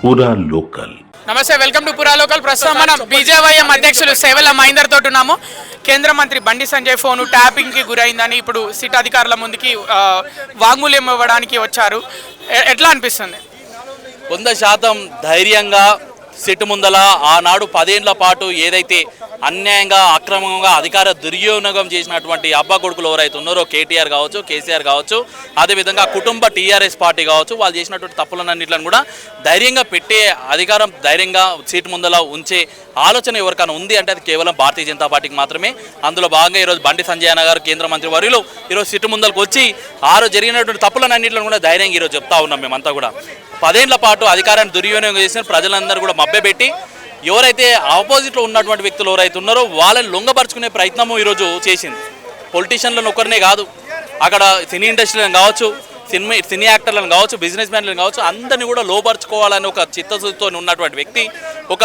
పూరా లోకల్. నమస్తే, welcome to పురా లోకల్. ప్రస్తుతం మనం బీజేవైఎం అధ్యక్షులు సేవల మహేందర్ తోటి ఉన్నాము. కేంద్ర మంత్రి బండి సంజయ్ ఫోన్ ట్యాపింగ్కి గురైందని ఇప్పుడు సిట్ అధికారుల ముందుకి వాంగ్మూల్యం ఇవ్వడానికి వచ్చారు. ఎట్లా అనిపిస్తుంది? 100% ధైర్యంగా సిట్ ముందల ఆనాడు 10 ఏళ్ల పాటు ఏదైతే అన్యాయంగా అక్రమంగా అధికార దుర్వినియోగం చేసినటువంటి అబ్బా కొడుకులు ఎవరైతే ఉన్నారో కేటీఆర్ కావచ్చు, కేసీఆర్ కావచ్చు, అదేవిధంగా కుటుంబ టీఆర్ఎస్ పార్టీ కావచ్చు, వాళ్ళు చేసినటువంటి తప్పులన్నింటిని కూడా ధైర్యంగా పెట్టే అధికారం, ధైర్యంగా సీటు ముందల ఉంచే ఆలోచన ఎవరికైనా ఉంది అంటే అది కేవలం భారతీయ జనతా పార్టీకి మాత్రమే. అందులో భాగంగా ఈరోజు బండి సంజయ్ అన్న గారు కేంద్ర మంత్రి వర్యులు ఈరోజు సీటు ముందలకు వచ్చి జరిగినటువంటి తప్పులన్నింటిని కూడా ధైర్యంగా ఈరోజు చెప్తా ఉన్నాం. మేమంతా కూడా 10 ఏళ్ల పాటు అధికారాన్ని దుర్వినియోగం చేసిన ప్రజలందరూ కూడా మభ్యపెట్టి ఎవరైతే ఆపోజిట్లో ఉన్నటువంటి వ్యక్తులు ఎవరైతే ఉన్నారో వాళ్ళని లొంగపరుచుకునే ప్రయత్నము ఈరోజు చేసింది. పొలిటీషియన్లను ఒకరినే కాదు, అక్కడ సినీ ఇండస్ట్రీలను కావచ్చు, సినీ యాక్టర్లను కావచ్చు, బిజినెస్ మ్యాన్లను కావచ్చు, అందరినీ కూడా లోపరుచుకోవాలని ఒక చిత్తశుద్ధితో ఉన్నటువంటి వ్యక్తి, ఒక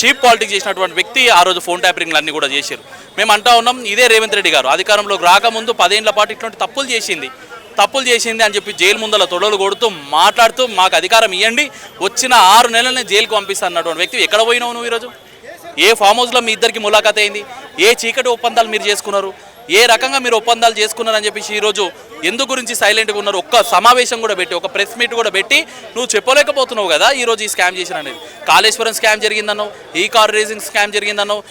చీప్ పాలిటిక్స్ చేసినటువంటి వ్యక్తి ఆ రోజు ఫోన్ ట్యాపరింగ్లు అన్నీ కూడా చేశారు. మేము అంటా ఉన్నాం, ఇదే రేవంత్ రెడ్డి గారు అధికారంలోకి రాకముందు 10 ఏళ్ల పాటు ఇటువంటి తప్పులు చేసింది అని చెప్పి జైలు ముందల తొడలు కొడుతూ మాట్లాడుతూ మాకు అధికారం ఇవ్వండి, వచ్చిన 6 నెలలనే జైలుకు పంపిస్తా అన్నటువంటి వ్యక్తి ఎక్కడ పోయినావు నువ్వు? ఈరోజు ఏ ఫామ్ హౌస్లో మీ ఇద్దరికి ములాఖాత్ అయింది? ఏ చీకటి ఒప్పందాలు మీరు చేసుకున్నారు? ఏ రకంగా మీరు ఒప్పందాలు చేసుకున్నారని చెప్పేసి ఈరోజు ఎందుకు గురించి సైలెంట్గా ఉన్నారు? ఒక్క సమావేశం కూడా పెట్టి, ఒక ప్రెస్ మీట్ కూడా పెట్టి నువ్వు చెప్పలేకపోతున్నావు కదా ఈరోజు ఈ స్కామ్ చేసిన అనేది. కాళేశ్వరం స్కామ్ జరిగిందన్నావు, ఈ కార్ రేసింగ్ స్కామ్ జరిగిందన్నావు,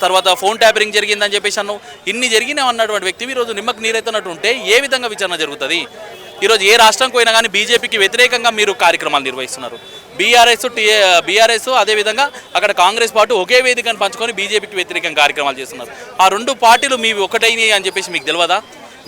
తర్వాత ఫోన్ ట్యాపరింగ్ జరిగిందని చెప్పేసి అన్నావు. ఇన్ని జరిగినావు అన్నటువంటి వ్యక్తివి ఈరోజు నిమ్మకు నీరెత్తినట్టు ఉంటే ఏ విధంగా విచారణ జరుగుతుంది? ఈరోజు ఏ రాష్ట్రంకి పోయినా కానీ బీజేపీకి వ్యతిరేకంగా మీరు కార్యక్రమాలు నిర్వహిస్తున్నారు. బీఆర్ఎస్ అదేవిధంగా అక్కడ కాంగ్రెస్ పార్టీ ఒకే వేదికను పంచుకొని బీజేపీకి వ్యతిరేకంగా కార్యక్రమాలు చేస్తున్నారు. ఆ 2 పార్టీలు మీవి ఒకటైనవి అని చెప్పేసి మీకు తెలియదా?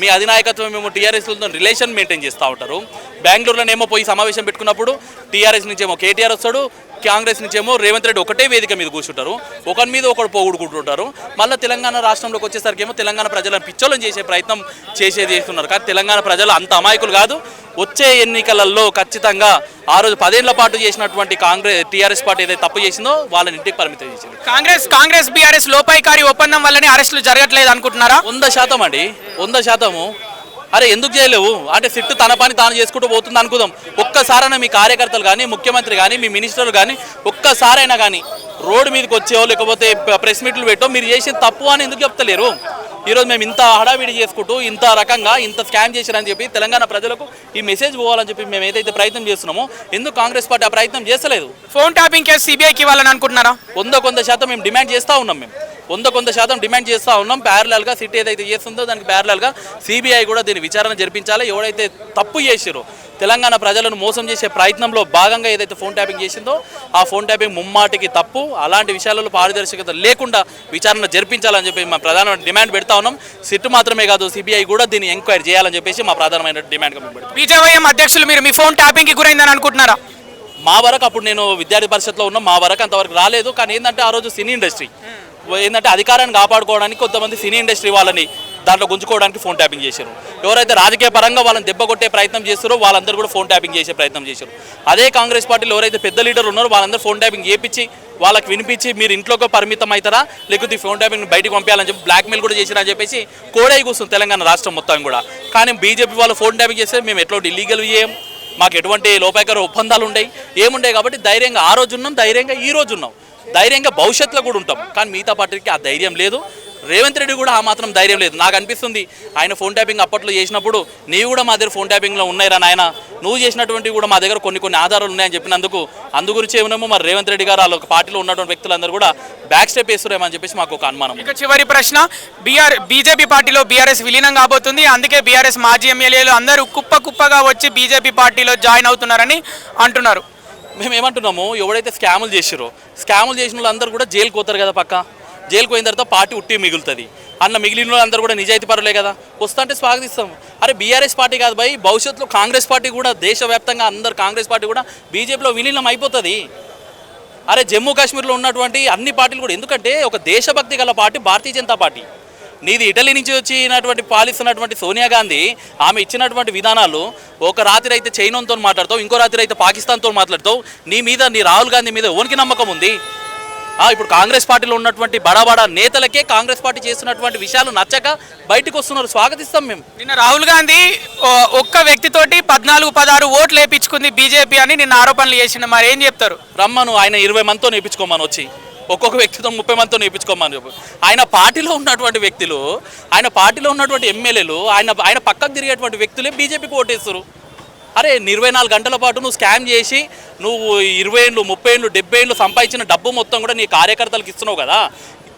మీ అధినాయకత్వం మేము టీఆర్ఎస్లతో రిలేషన్ మెయింటైన్ చేస్తూ ఉంటారు. బెంగళూరులోనేమో పోయి సమావేశం పెట్టుకున్నప్పుడు టీఆర్ఎస్ నుంచేమో కేటీఆర్ వస్తాడు, కాంగ్రెస్ నుంచేమో రేవంత్ రెడ్డి ఒకటే వేదిక మీద కూర్చుంటారు, ఒకరి మీద ఒకరు పోగొడుకుంటుంటారు. మళ్ళీ తెలంగాణ రాష్ట్రంలోకి వచ్చేసరికి ఏమో తెలంగాణ ప్రజలను పిచ్చోళ్ళని చేసే ప్రయత్నం చేస్తున్నారు. కానీ తెలంగాణ ప్రజలు అంత అమాయకులు కాదు. వచ్చే ఎన్నికలలో ఖచ్చితంగా ఆ రోజు 10 ఏళ్ల పాటు చేసినటువంటి టీఆర్ఎస్ పార్టీ ఏదైతే తప్పు చేసిందో వాళ్ళని ఇంటికి పరిమితం చేసింది. కాంగ్రెస్ బీఆర్ఎస్ లోపాయికారి ఒప్పందం వల్లనే అరెస్టులు జరగట్లేదు అనుకుంటున్నారా? 100% అండి, 100%. అరే ఎందుకు చేయలేవు అంటే సిట్టు తన పని తాను చేసుకుంటూ పోతుంది అనుకుందాం. ఒక్కసారైనా మీ కార్యకర్తలు కానీ, ముఖ్యమంత్రి కానీ, మీ మినిస్టర్లు కానీ ఒక్కసారైనా కానీ రోడ్డు మీదకి వచ్చేవో లేకపోతే ప్రెస్ మీట్లు పెట్టో మీరు చేసిన తప్పు అని ఎందుకు చెప్తలేరు? ఈరోజు మేము ఇంత హడావిడి చేసుకుంటూ ఇంత రకంగా ఇంత స్కామ్ చేశారని చెప్పి తెలంగాణ ప్రజలకు ఈ మెసేజ్ పోవాలని చెప్పి మేము ఏదైతే ప్రయత్నం చేస్తున్నామో ఎందుకు కాంగ్రెస్ పార్టీ ఆ ప్రయత్నం చేస్తలేదు? ఫోన్ ట్యాపింగ్ కేసు సిబిఐకి ఇవ్వాలని అనుకుంటున్నారా? 100% మేము డిమాండ్ చేస్తూ ఉన్నాం. మేము 100% డిమాండ్ చేస్తూ ఉన్నాం. ప్యారలల్గా సిట్ ఏదైతే చేస్తుందో దానికి ప్యారలల్గా సిబిఐ కూడా దీన్ని విచారణ జరిపించాలి. ఎవరైతే తప్పు చేసారో తెలంగాణ ప్రజలను మోసం చేసే ప్రయత్నంలో భాగంగా ఏదైతే ఫోన్ ట్యాపింగ్ చేసిందో ఆ ఫోన్ ట్యాపింగ్ ముమ్మాటికి తప్పు. అలాంటి విషయాలలో పారదర్శకత లేకుండా విచారణ జరిపించాలని చెప్పి మా ప్రధానమైన డిమాండ్ పెడతా ఉన్నాం. సిట్ మాత్రమే కాదు, సిబిఐ కూడా దీన్ని ఎంక్వైరీ చేయాలని చెప్పేసి మా ప్రధానమైన డిమాండ్గా మేము పెడతాం. బీజేవైఎం అధ్యక్షులు మీరు మీ ఫోన్ ట్యాపింగ్కి గురైందని అనుకుంటున్నారా? మా వరకు అప్పుడు నేను విద్యార్థి పరిషత్లో ఉన్నాం, మా వరకు అంతవరకు రాలేదు. కానీ ఏంటంటే ఆ రోజు సినీ ఇండస్ట్రీ ఏంటంటే అధికారాన్ని కాపాడుకోవడానికి కొంతమంది సినీ ఇండస్ట్రీ వాళ్ళని దాంట్లో గుంజుకోవడానికి ఫోన్ ట్యాపింగ్ చేశారు. ఎవరైతే రాజకీయ పరంగా వాళ్ళని దెబ్బ కొట్టే ప్రయత్నం చేస్తారో వాళ్ళందరూ కూడా ఫోన్ ట్యాపింగ్ చేసే ప్రయత్నం చేశారు. అదే కాంగ్రెస్ పార్టీలో ఎవరైతే పెద్ద లీడర్ ఉన్నారో వాళ్ళందరూ ఫోన్ ట్యాపింగ్ చేపించి వాళ్ళకి వినిపించి మీరు ఇంట్లోకి పరిమితం అవుతారా లేకపోతే ఫోన్ ట్యాపింగ్ బయటకు పంపించాలని చెప్పి బ్లాక్మెయిల్ కూడా చేశారని చెప్పేసి కోడై కూర్చుంది తెలంగాణ రాష్ట్రం మొత్తం కూడా. కానీ బీజేపీ వాళ్ళు ఫోన్ ట్యాపింగ్ చేస్తే మేము ఎట్లా ఇల్లీగల్ చేయం, మాకు ఎటువంటి లోపాయకర ఒప్పందాలు ఉండయి ఏముండే కాబట్టి ధైర్యంగా ఆ రోజు ఉన్నాం, ధైర్యంగా ఈ రోజు ఉన్నాం, ధైర్యంగా భవిష్యత్తులో కూడా ఉంటాం. కానీ మిగతా పార్టీకి ఆ ధైర్యం లేదు. రేవంత్ రెడ్డి కూడా ఆ మాత్రం ధైర్యం లేదు. నాకు అనిపిస్తుంది ఆయన ఫోన్ ట్యాపింగ్ అప్పట్లో చేసినప్పుడు నీవు కూడా మా దగ్గర ఫోన్ ట్యాపింగ్లో ఉన్నాయిరా నాయన, నువ్వు చేసినటువంటి కూడా మా దగ్గర కొన్ని ఆధారాలు ఉన్నాయని చెప్పినందుకు అందుగురించి ఏమేమో మరి రేవంత్ రెడ్డి గారు వాళ్ళ పార్టీలో ఉన్నటువంటి వ్యక్తులందరూ కూడా బ్యాక్ స్టెప్ వేస్తున్నారేమని చెప్పేసి మాకు ఒక అనుమానం. ఇక చివరి ప్రశ్న, బీజేపీ పార్టీలో బీఆర్ఎస్ విలీనం కాబోతుంది, అందుకే బీఆర్ఎస్ మాజీ ఎమ్మెల్యేలు అందరూ కుప్పగా వచ్చి బీజేపీ పార్టీలో జాయిన్ అవుతున్నారని అంటున్నారు. మేము ఏమంటున్నాము, ఎవడైతే స్కాములు చేసిన వాళ్ళందరూ కూడా జైలుకి పోతారు కదా, పక్క జైలుకు పోయిన తర్వాత పార్టీ ఉట్టి మిగులుతుంది. అన్న మిగిలిన అందరూ కూడా నిజాయితీ పరులే కదా, వస్తుంటే స్వాగతిస్తాము. అరే బీఆర్ఎస్ పార్టీ కాదు భయ్, భవిష్యత్తులో కాంగ్రెస్ పార్టీ కూడా దేశవ్యాప్తంగా అందరు కాంగ్రెస్ పార్టీ కూడా బీజేపీలో విలీనం అయిపోతుంది. అరే జమ్మూ కాశ్మీర్లో ఉన్నటువంటి అన్ని పార్టీలు కూడా, ఎందుకంటే ఒక దేశభక్తి గల పార్టీ భారతీయ జనతా పార్టీ. నీది ఇటలీ నుంచి వచ్చినటువంటి పాలిస్తున్నటువంటి సోనియా గాంధీ ఆమె ఇచ్చినటువంటి విధానాలు, ఒక రాత్రి అయితే చైనాతో మాట్లాడతావు, ఇంకో రాత్రి అయితే పాకిస్తాన్తో మాట్లాడతావు, నీ రాహుల్ గాంధీ మీద ఎవరికి నమ్మకం ఉంది? ఇప్పుడు కాంగ్రెస్ పార్టీలో ఉన్నటువంటి బడా నేతలకే కాంగ్రెస్ పార్టీ చేస్తున్నటువంటి విషయాలు నచ్చక బయటకు వస్తున్నారు. స్వాగతిస్తాం మేము. నిన్న రాహుల్ గాంధీ ఒక్క వ్యక్తితోటి 14-16 ఓట్లు వేయించుకుంది బీజేపీ అని నిన్న ఆరోపణలు చేసిండు. మరి ఏం చెప్తారు? రమ్మను, ఆయన 20 మందితో నేర్పించుకోమని వచ్చి ఒక్కొక్క వ్యక్తితో 30 మందితో నేర్పించుకోమని చెప్పు. ఆయన పార్టీలో ఉన్నటువంటి వ్యక్తులు, ఆయన పార్టీలో ఉన్నటువంటి ఎమ్మెల్యేలు, ఆయన పక్కకు తిరిగేటువంటి వ్యక్తులే బీజేపీకి ఓటేస్తారు. అరే 24 గంటల పాటు నువ్వు స్కామ్ చేసి నువ్వు 20 ఏళ్ళు 30 ఏళ్ళు 70 ఏళ్ళు సంపాదించిన డబ్బు మొత్తం కూడా నీ కార్యకర్తలకు ఇస్తున్నావు కదా.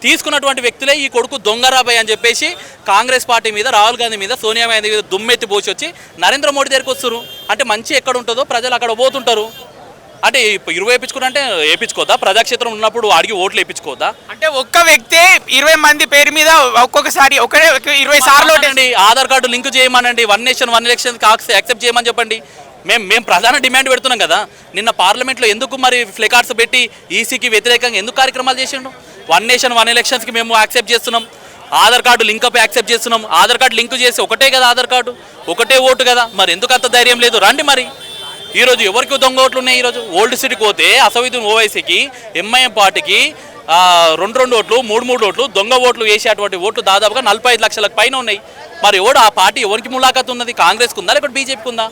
తీసుకున్నటువంటి వ్యక్తులే ఈ కొడుకు దొంగరాబాయ్ అని చెప్పేసి కాంగ్రెస్ పార్టీ మీద, రాహుల్ గాంధీ మీద, సోనియా గాంధీ మీద దుమ్మెత్తి పోసి వచ్చి నరేంద్ర మోడీ దగ్గరికి వస్తారు. అంటే మంచి ఎక్కడ ఉంటుందో ప్రజలు అక్కడ పోతుంటారు. అంటే 20 వేయించుకున్నంటే వేయించుకోద్దా? ప్రజాక్షేత్రం ఉన్నప్పుడు అడిగి ఓట్లు వేయించుకోద్దా? అంటే ఒక్క వ్యక్తి 20 మంది పేరు మీద ఒక్కొక్కసారి 20 సార్లు అండి ఆధార్ కార్డు లింక్ చేయమనండి. 1 నేషన్ 1 ఎలక్షన్ యాక్సెప్ట్ చేయమని చెప్పండి. మేము ప్రధాన డిమాండ్ పెడుతున్నాం కదా. నిన్న పార్లమెంట్లో ఎందుకు మరి ఫ్లెకార్డ్స్ పెట్టి ఈసీకి వ్యతిరేకంగా ఎందుకు కార్యక్రమాలు చేసిండు? 1 నేషన్ 1 ఎలక్షన్స్కి మేము యాక్సెప్ట్ చేస్తున్నాం. Aadhaar card link up accept చేస్తున్నాం. ఆధార్ కార్డు లింక్ చేసి ఒకటే కదా ఆధార్ కార్డు, ఒకటే ఓటు కదా. మరి ఎందుకు అంత ధైర్యం లేదు? రండి మరి. ఈరోజు ఎవరికి దొంగ ఓట్లు ఉన్నాయి? ఈరోజు ఓల్డ్ సిటీకి పోతే అసదుద్దీన్ ఓవైసీకి, ఎంఐఎం పార్టీకి 2 ఓట్లు 3 ఓట్లు దొంగ ఓట్లు వేసేటువంటి ఓట్లు దాదాపుగా 45 లక్షలకు పైన ఉన్నాయి. మరి ఎవడు ఆ పార్టీ ఎవరికి ములాఖత్ ఉన్నది? కాంగ్రెస్కి ఉందా లేకపోతే బీజేపీకి ఉందా?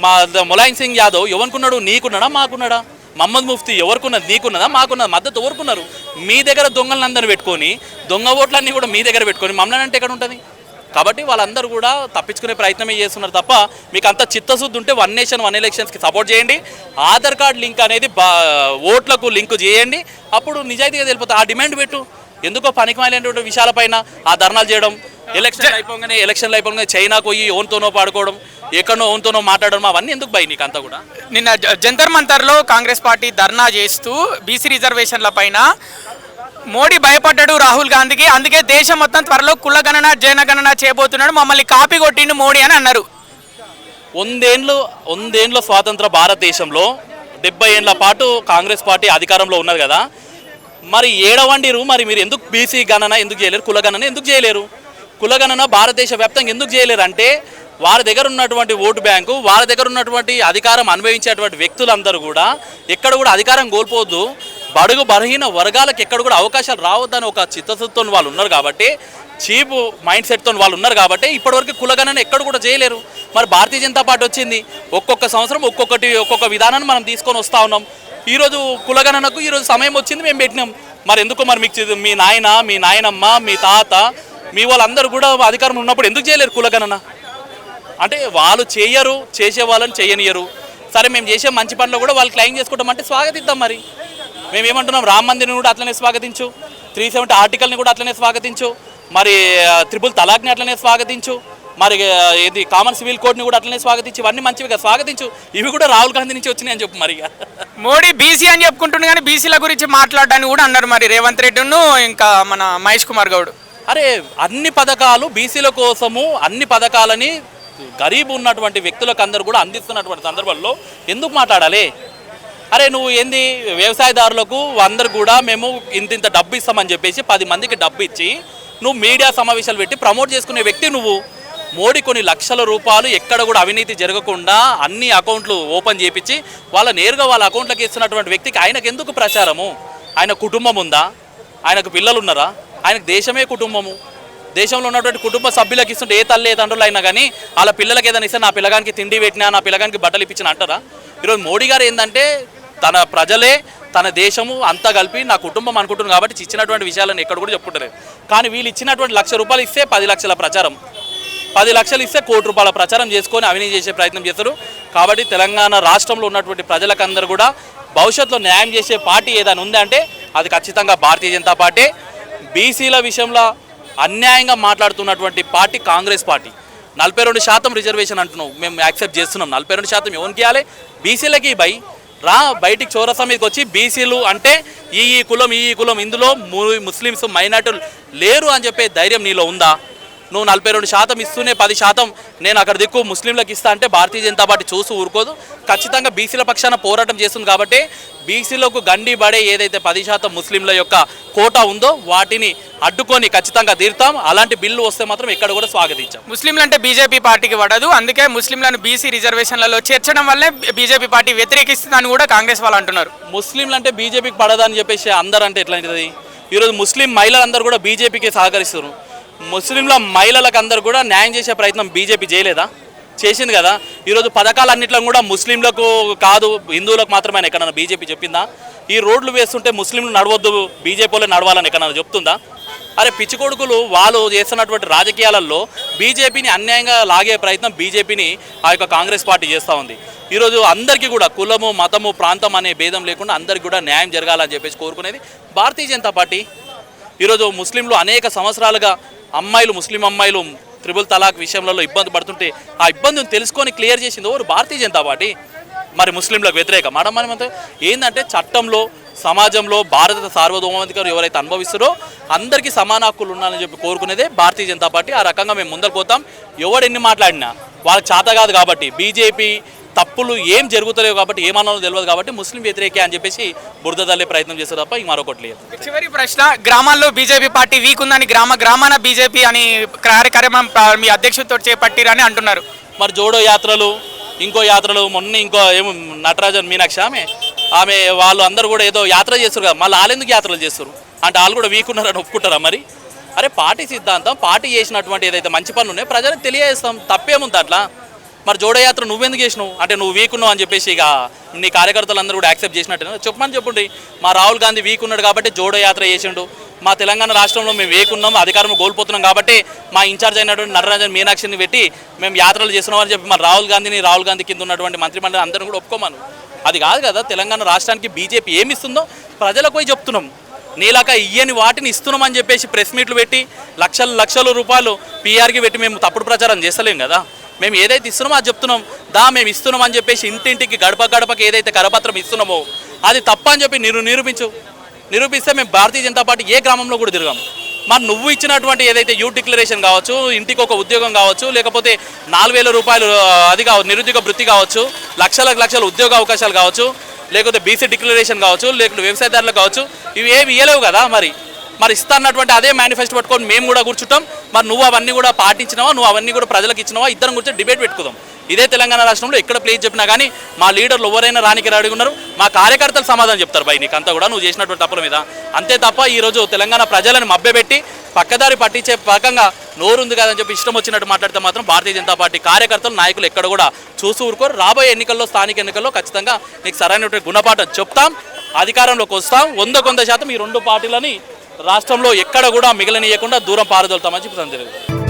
మా ములాయం సింగ్ యాదవ్ ఎవరికున్నాడు? నీకున్నాడా మాకున్నాడా? మహమ్మద్ ముఫ్తీ ఎవరికున్నది? నీకున్నదా మాకున్నదా? మద్దతు ఎవరుకున్నారు? మీ దగ్గర దొంగలందరినీ పెట్టుకొని, దొంగ ఓట్లన్నీ కూడా మీ దగ్గర పెట్టుకొని మమ్మల్ని అంటే ఎక్కడ ఉంటుంది? కాబట్టి వాళ్ళందరూ కూడా తప్పించుకునే ప్రయత్నమే చేస్తున్నారు తప్ప మీకు అంత చిత్తశుద్ధి ఉంటే 1 నేషన్ 1 ఎలక్షన్స్కి సపోర్ట్ చేయండి. ఆధార్ కార్డ్ లింక్ అనేది ఓట్లకు లింక్ చేయండి. అప్పుడు నిజాయితీగా తెలిపోతుంది. ఆ డిమాండ్ పెట్టు. ఎందుకో పనికిమాలినటువంటి విషయాలపైన ఆ ధర్నాలు చేయడం, ఎలక్షన్లు అయిపోగానే చైనాకు పోయి ఓన్తోనో పాడుకోవడం, ఎక్కడనో ఓన్తోనో మాట్లాడడం, అవన్నీ ఎందుకు భయ నీకు అంతా కూడా? నిన్న జంతర్ మంతర్లో కాంగ్రెస్ పార్టీ ధర్నా చేస్తూ బీసీ రిజర్వేషన్ల పైన మోడీ భయపడ్డాడు రాహుల్ గాంధీకి, అందుకే దేశం మొత్తం త్వరలో కులగణన జనగణన చేయబోతున్నాడు, మమ్మల్ని కాపీ కొట్టిండు మోడీ అని అన్నారు. 100 ఏళ్ళ స్వాతంత్ర భారతదేశంలో 70 ఏళ్ల పాటు కాంగ్రెస్ పార్టీ అధికారంలో ఉన్నది కదా. మరి ఏడవండిరు. మరి మీరు ఎందుకు బీసీ గణన ఎందుకు చేయలేరు? కులగణన ఎందుకు చేయలేరు? కులగణన భారతదేశ వ్యాప్తంగా ఎందుకు చేయలేరు అంటే వారి దగ్గర ఉన్నటువంటి ఓటు బ్యాంకు, వారి దగ్గర ఉన్నటువంటి అధికారం అనుభవించేటువంటి వ్యక్తులందరూ కూడా ఎక్కడ కూడా అధికారం కోల్పోవద్దు, బడుగు బలహీన వర్గాలకు ఎక్కడ కూడా అవకాశాలు రావద్దని ఒక చిత్తశుద్ధితో వాళ్ళు ఉన్నారు కాబట్టి, చీప్ మైండ్ సెట్తో వాళ్ళు ఉన్నారు కాబట్టి ఇప్పటివరకు కులగణన ఎక్కడ కూడా చేయలేరు. మరి భారతీయ జనతా పార్టీ వచ్చింది, ఒక్కొక్క సంవత్సరం ఒక్కొక్క విధానాన్ని మనం తీసుకొని వస్తూ ఉన్నాం. ఈరోజు కులగణనకు ఈరోజు సమయం వచ్చింది, మేము పెట్టినాం. మరి ఎందుకు మరి మీకు మీ నాయన, మీ నాయనమ్మ, మీ తాత, మీ వాళ్ళందరూ కూడా అధికారంలో ఉన్నప్పుడు ఎందుకు చేయలేరు కులగణన? అంటే వాళ్ళు చేయరు, చేసే వాళ్ళని చేయనియరు. సరే మేము చేసే మంచి పనులు కూడా వాళ్ళు క్లెయిమ్ చేసుకుంటామంటే స్వాగతిద్దాం. మరి మేమేమంటున్నాం? రామ మందిర్ని కూడా అట్లనే స్వాగతించు, 370 ఆర్టికల్ని కూడా అట్లనే స్వాగతించు, మరి 3 తలాక్ని అట్లనే స్వాగతించు, మరి ఇది కామన్ సివిల్ కోడ్ని కూడా అట్లనే స్వాగతించు. ఇవన్నీ మంచివిగా స్వాగతించు. ఇవి కూడా రాహుల్ గాంధీ నుంచి వచ్చినాయి అని చెప్పు. మరి మోడీ బీసీ అని చెప్పుకుంటుంది కానీ బీసీల గురించి మాట్లాడడానికి కూడా అన్నారు మరి రేవంత్ రెడ్డిను ఇంకా మన మహేష్ కుమార్ గౌడ్. అరే అన్ని పథకాలు బీసీల కోసము, అన్ని పథకాలని గరీబ్ ఉన్నటువంటి వ్యక్తులకు అందరూ కూడా అందిస్తున్నటువంటి సందర్భంలో ఎందుకు మాట్లాడాలి? అరే నువ్వు ఏంది వ్యవసాయదారులకు అందరు కూడా మేము ఇంత డబ్బు ఇస్తామని చెప్పేసి 10 మందికి డబ్బు ఇచ్చి నువ్వు మీడియా సమావేశాలు పెట్టి ప్రమోట్ చేసుకునే వ్యక్తి నువ్వు. మోడీ కొన్ని లక్షల రూపాయలు ఎక్కడ కూడా అవినీతి జరగకుండా అన్ని అకౌంట్లు ఓపెన్ చేయించి నేరుగా వాళ్ళ అకౌంట్లోకి ఇస్తున్నటువంటి వ్యక్తికి ఆయనకు ఎందుకు ప్రచారము? ఆయన కుటుంబం ఉందా? ఆయనకు పిల్లలు ఉన్నారా? ఆయనకు దేశమే కుటుంబము. దేశంలో ఉన్నటువంటి కుటుంబ సభ్యులకు ఇస్తుంటే ఏ తల్లి ఏ తండ్రులు అయినా కానీ వాళ్ళ పిల్లలకి ఏదైనా ఇస్తే నా పిల్లగానికి తిండి పెట్టినా, నా పిల్లగానికి బట్టలు ఇప్పించిన అంటారా? ఈరోజు మోడీ గారు ఏంటంటే తన ప్రజలే, తన దేశము అంతా కలిపి నా కుటుంబం అనుకుంటున్నారు కాబట్టి ఇచ్చినటువంటి విషయాలను ఎక్కడ కూడా చెప్పుకుంటారు. కానీ వీళ్ళు ఇచ్చినటువంటి ₹1,00,000 ఇస్తే 10 లక్షల ప్రచారం, 10 లక్షలు ఇస్తే ₹1 కోటి ప్రచారం చేసుకొని అవినీతి చేసే ప్రయత్నం చేస్తారు. కాబట్టి తెలంగాణ రాష్ట్రంలో ఉన్నటువంటి ప్రజలకందరూ కూడా భవిష్యత్తులో న్యాయం చేసే పార్టీ ఏదైనా ఉందంటే అది ఖచ్చితంగా భారతీయ జనతా పార్టీ. బీసీల విషయంలో అన్యాయంగా మాట్లాడుతున్నటువంటి పార్టీ కాంగ్రెస్ పార్టీ. 42% రిజర్వేషన్ అంటున్నావు, మేము యాక్సెప్ట్ చేస్తున్నాం. 42% ఎవరికి ఇవ్వాలి? బీసీలకి బయటికి చౌరస్తా మీదకి వచ్చి బీసీలు అంటే ఈ కులం ఇందులో ముస్లిమ్స్ మైనార్టీలు లేరు అని చెప్పే ధైర్యం నీలో ఉందా? నువ్వు 42% ఇస్తూనే 10% నేను అక్కడ దిక్కు ముస్లింలకు ఇస్తా అంటే భారతీయ జనతా పార్టీ చూసి ఊరుకోదు. ఖచ్చితంగా బీసీల పక్షాన పోరాటం చేస్తుంది కాబట్టి బీసీలకు గండి పడే ఏదైతే 10% ముస్లింల యొక్క కోటా ఉందో వాటిని అడ్డుకొని ఖచ్చితంగా తీరుతాం. అలాంటి బిల్లు వస్తే మాత్రం ఇక్కడ కూడా స్వాగతించాం. ముస్లింలు అంటే బీజేపీ పార్టీకి పడదు, అందుకే ముస్లింలను బీసీ రిజర్వేషన్లలో చేర్చడం వల్లే బీజేపీ పార్టీ వ్యతిరేకిస్తుందని కూడా కాంగ్రెస్ వాళ్ళు అంటున్నారు. ముస్లింలు అంటే బీజేపీకి పడదని చెప్పేసి అందరూ అంటే ఎట్లాంటిది? ఈరోజు ముస్లిం మహిళలందరూ కూడా బీజేపీకి సహకరిస్తారు. ముస్లింల మహిళలకు అందరూ కూడా న్యాయం చేసే ప్రయత్నం బీజేపీ చేయలేదా? చేసింది కదా. ఈరోజు పథకాలన్నింటిలో కూడా ముస్లింలకు కాదు హిందువులకు మాత్రమే ఎక్కడన్నా బీజేపీ చెప్పిందా? ఈ రోడ్లు వేస్తుంటే ముస్లింలు నడవద్దు బీజేపీ వాళ్ళే నడవాలని ఎక్కడన్నా చెప్తుందా? అరే పిచ్చి కొడుకులు వాళ్ళు చేస్తున్నటువంటి రాజకీయాలలో బీజేపీని అన్యాయంగా లాగే ప్రయత్నం బీజేపీని ఆ యొక్క కాంగ్రెస్ పార్టీ చేస్తూ ఉంది. ఈరోజు అందరికీ కూడా కులము మతము ప్రాంతం అనే భేదం లేకుండా అందరికీ కూడా న్యాయం జరగాలని చెప్పేసి కోరుకునేది భారతీయ జనతా పార్టీ. ఈరోజు ముస్లింలు అనేక సంవత్సరాలుగా ముస్లిం అమ్మాయిలు త్రిబుల్ తలాక్ విషయంలో ఇబ్బంది పడుతుంటే ఆ ఇబ్బందిని తెలుసుకొని క్లియర్ చేసింది ఎవరు? భారతీయ జనతా పార్టీ. మరి ముస్లింలకు వ్యతిరేకం మనం ఏంటంటే చట్టంలో సమాజంలో భారత సార్వభౌమాధికారం ఎవరైతే అనుభవిస్తారో అందరికీ సమాన హక్కులు ఉండాలని చెప్పి కోరుకునేదే భారతీయ జనతా పార్టీ. ఆ రకంగా మేము ముందరకు పోతాం. ఎవడు ఎన్ని మాట్లాడినా వాళ్ళకి చేత కాదు కాబట్టి బీజేపీ తప్పులు ఏం జరుగుతలేవు కాబట్టి ఏమన్నాలో తెలియదు కాబట్టి ముస్లిం వ్యతిరేకే అని చెప్పేసి బురద తల్లే ప్రయత్నం చేస్తారు తప్ప ఇంక మరొకటి లేదు. చివరి ప్రశ్న, గ్రామాల్లో బీజేపీ పార్టీ వీక్ ఉందని గ్రామాన బీజేపీ అని కార్యక్రమం మీ అధ్యక్షుడితో చేపట్టిరని అంటున్నారు. మరి జోడో యాత్రలు ఇంకో యాత్రలు మొన్న ఇంకో ఏమో నటరాజన్ మీనాక్షి ఆమె వాళ్ళు అందరూ కూడా ఏదో యాత్ర చేస్తారు కదా, మళ్ళీ వాళ్ళెందుకు యాత్రలు చేస్తారు అంటే వాళ్ళు కూడా వీక్ ఉన్నారని ఒప్పుకుంటారా? మరి అరే పార్టీ సిద్ధాంతం పార్టీ చేసినటువంటి ఏదైతే మంచి పనులు ఉన్నాయో ప్రజలకు తెలియజేస్తాం, తప్పేముంది అట్లా. మరి జోడయాత్ర నువ్వెందుకు చేసినావు అంటే నువ్వు వీక్ ఉన్నావు అని చెప్పేసి ఇక నీ కార్యకర్తలు అందరూ కూడా యాక్సెప్ట్ చేసినట్టు చెప్పండి. మా రాహుల్ గాంధీ వీక్ ఉన్నాడు కాబట్టి జోడయాత్ర చేసిండు. మా తెలంగాణ రాష్ట్రంలో మేము వీక్ ఉన్నాం, అధికారం కోల్పోతున్నాం కాబట్టి మా ఇన్ఛార్జ్ అయినటువంటి నటరాజన్ మీనాక్షిని పెట్టి మేము యాత్రలు చేస్తున్నాం అని చెప్పి మరి రాహుల్ గాంధీ కింద ఉన్నటువంటి మంత్రిమండలి అందరూ కూడా ఒప్పుకోమను. అది కాదు కదా, తెలంగాణ రాష్ట్రానికి బీజేపీ ఏమి ఇస్తుందో ప్రజలకు పోయి చెప్తున్నాం. నీలాక ఇయ్యని వాటిని ఇస్తున్నామని చెప్పేసి ప్రెస్ మీట్లు పెట్టి లక్షల రూపాయలు పీఆర్కి పెట్టి మేము తప్పుడు ప్రచారం చేస్తలేం కదా. మేము ఏదైతే ఇస్తున్నామో అది చెప్తున్నాం. మేము ఇస్తున్నాం అని చెప్పేసి ఇంటింటికి గడపకి ఏదైతే కరపత్రం ఇస్తున్నామో అది తప్ప అని చెప్పి నిరూపిస్తే మేము భారతీయ జనతా పార్టీ ఏ గ్రామంలో కూడా తిరగాం. మరి నువ్వు ఇచ్చినటువంటి ఏదైతే యూత్ డిక్లరేషన్ కావచ్చు, ఇంటికి ఒక ఉద్యోగం కావచ్చు, లేకపోతే 4,000 రూపాయలు అది కావచ్చు, నిరుద్యోగ వృత్తి కావచ్చు, లక్షల ఉద్యోగ అవకాశాలు కావచ్చు, లేకపోతే బీసీ డిక్లరేషన్ కావచ్చు, లేకపోతే వ్యవసాయదారులకు కావచ్చు, ఇవి ఏమి ఇవ్వలేవు కదా. మరి ఇస్తా అన్నటువంటి అదే మేనిఫెస్టో పట్టుకొని మేము కూడా కూర్చుంటాం. మరి నువ్వు అవన్నీ కూడా పాటించినావా, నువ్వు అవన్నీ కూడా ప్రజలకు ఇచ్చినావా, ఇద్దరం కూర్చొని డిబేట్ పెట్టుకుందాం. ఇదే తెలంగాణ రాష్ట్రంలో ఎక్కడ ప్లేస్ చెప్పినా కానీ మా లీడర్లు ఎవరైనా రానికి రెడీ ఉన్నారు, మా కార్యకర్తలు సమాధానం చెప్తారు బై నీకంతా కూడా నువ్వు చేసినటువంటి తప్పుల మీద. అంతే తప్ప ఈరోజు తెలంగాణ ప్రజలను మభ్యపెట్టి పక్కదారి పట్టించే పకంగా నోరుంది కదని చెప్పి ఇష్టం వచ్చినట్టు మాట్లాడితే మాత్రం భారతీయ జనతా పార్టీ కార్యకర్తలు నాయకులు ఎక్కడ కూడా చూసి ఊరుకోరు. రాబోయే ఎన్నికల్లో స్థానిక ఎన్నికల్లో ఖచ్చితంగా నీకు సరైనటువంటి గుణపాఠం చెప్తాం, అధికారంలోకి వస్తాం. 100% ఈ రెండు పార్టీలని రాష్ట్రంలో ఎక్కడ కూడా మిగలనీయకుండా దూరం పారదోలుతామని చెప్పి తెలియదు.